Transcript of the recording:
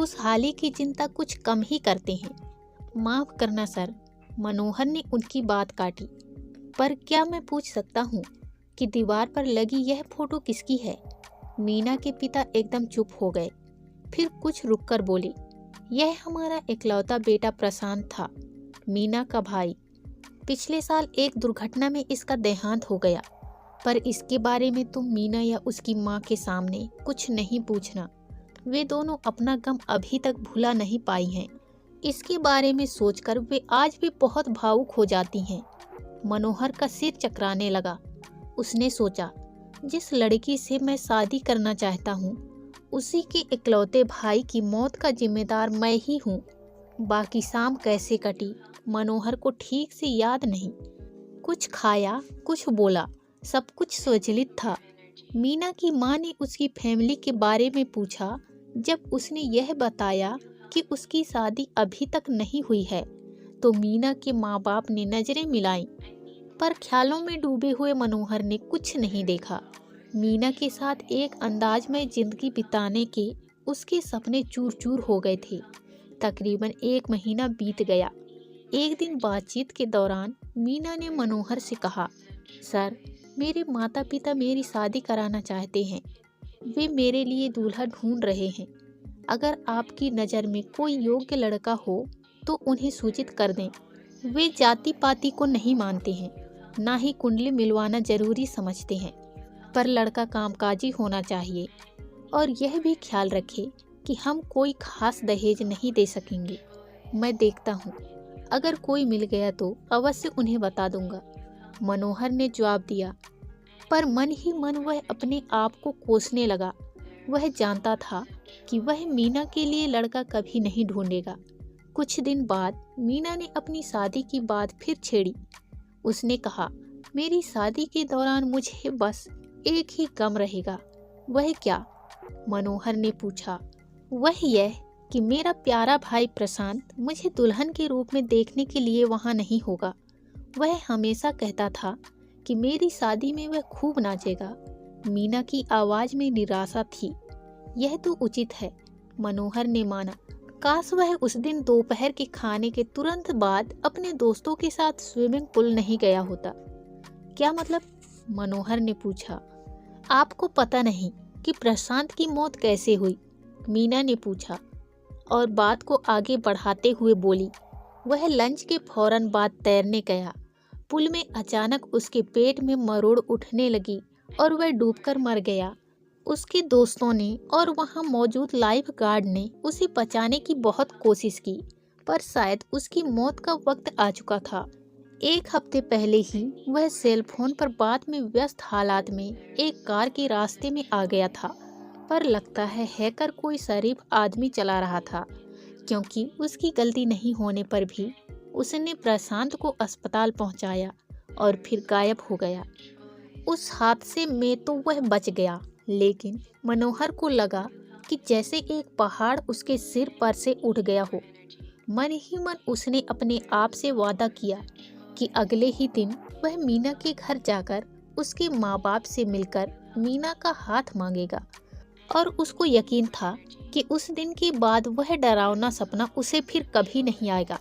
खुशहाली की चिंता कुछ कम ही करते हैं। माफ करना सर, मनोहर ने उनकी बात काटी। पर क्या मैं पूछ सकता हूँ कि दीवार पर लगी यह फोटो किसकी है? मीना के पिता एकदम चुप हो गए, फिर कुछ रुककर बोले, यह हमारा इकलौता बेटा प्रशांत था, मीना का भाई। पिछले साल एक दुर्घटना में इसका देहांत हो गया। पर इसके बारे में तुम मीना या उसकी माँ के सामने कुछ नहीं पूछना। वे दोनों अपना गम अभी तक भुला नहीं पाई हैं। इसके बारे में सोचकर वे आज भी बहुत भावुक हो जाती हैं। मनोहर का सिर चकराने लगा। उसने सोचा, जिस लड़की से मैं शादी करना चाहता हूँ, उसी के इकलौते भाई की मौत का जिम्मेदार मैं ही हूँ। बाकी शाम कैसे कटी मनोहर को ठीक से याद नहीं। कुछ खाया, कुछ बोला, सब कुछ स्वचालित था। मीना की माँ ने उसकी फैमिली के बारे में पूछा। जब उसने यह बताया कि उसकी शादी अभी तक नहीं हुई है, तो मीना के माँ बाप ने नजरें मिलाईं। पर ख्यालों में डूबे हुए मनोहर ने कुछ नहीं देखा। मीना के साथ एक अंदाज में जिंदगी बिताने के उसके सपने चूर चूर हो गए थे। तकरीबन 1 महीना बीत गया। एक दिन बातचीत के दौरान मीना ने मनोहर से कहा, सर, मेरे माता पिता मेरी शादी कराना चाहते हैं। वे मेरे लिए दूल्हा ढूंढ रहे हैं। अगर आपकी नज़र में कोई योग्य लड़का हो तो उन्हें सूचित कर दें। वे जाति पाति को नहीं मानते हैं, ना ही कुंडली मिलवाना जरूरी समझते हैं। पर लड़का कामकाजी होना चाहिए। और यह भी ख्याल रखें कि हम कोई खास दहेज नहीं दे सकेंगे। मैं देखता हूँ, अगर कोई मिल गया तो अवश्य उन्हें बता दूंगा, मनोहर ने जवाब दिया। पर मन ही मन वह अपने आप को कोसने लगा। वह जानता था कि वह मीना के लिए लड़का कभी नहीं ढूंढेगा। कुछ दिन बाद मीना ने अपनी शादी की बात फिर छेड़ी। उसने कहा, मेरी शादी के दौरान मुझे बस एक ही गम रहेगा। वह क्या? मनोहर ने पूछा। वह यह कि मेरा प्यारा भाई प्रशांत मुझे दुल्हन के रूप में देखने के लिए वहाँ नहीं होगा। वह हमेशा कहता था कि मेरी शादी में वह खूब नाचेगा। मीना की आवाज में निराशा थी। यह तो उचित है, मनोहर ने माना। काश वह उस दिन दोपहर के खाने के तुरंत बाद अपने दोस्तों के साथ स्विमिंग पूल नहीं गया होता। क्या मतलब? मनोहर ने पूछा। आपको पता नहीं कि प्रशांत की मौत कैसे हुई? मीना ने पूछा और बात को आगे बढ़ाते हुए बोली, वह लंच के फौरन बाद तैरने गया। पुल में अचानक उसके पेट में मरोड़ उठने लगी और वह डूबकर मर गया। उसके दोस्तों ने और वहां मौजूद लाइफ गार्ड ने उसे बचाने की बहुत कोशिश की, पर शायद उसकी मौत का वक्त आ चुका था। 1 हफ्ते पहले ही वह सेल फोन पर बात में व्यस्त हालात में एक कार के रास्ते में आ गया था। पर लगता है हैकर कोई शरीफ आदमी चला रहा था, क्योंकि उसकी गलती नहीं होने पर भी उसने प्रशांत को अस्पताल पहुंचाया और फिर गायब हो गया। उस हादसे में तो वह बच गया, लेकिन मनोहर को लगा कि जैसे एक पहाड़ उसके सिर पर से उठ गया हो। मन ही मन उसने अपने आप से वादा किया कि अगले ही दिन वह मीना के घर जाकर उसके माँ बाप से मिलकर मीना का हाथ मांगेगा। और उसको यकीन था कि उस दिन के बाद वह डरावना सपना उसे फिर कभी नहीं आएगा।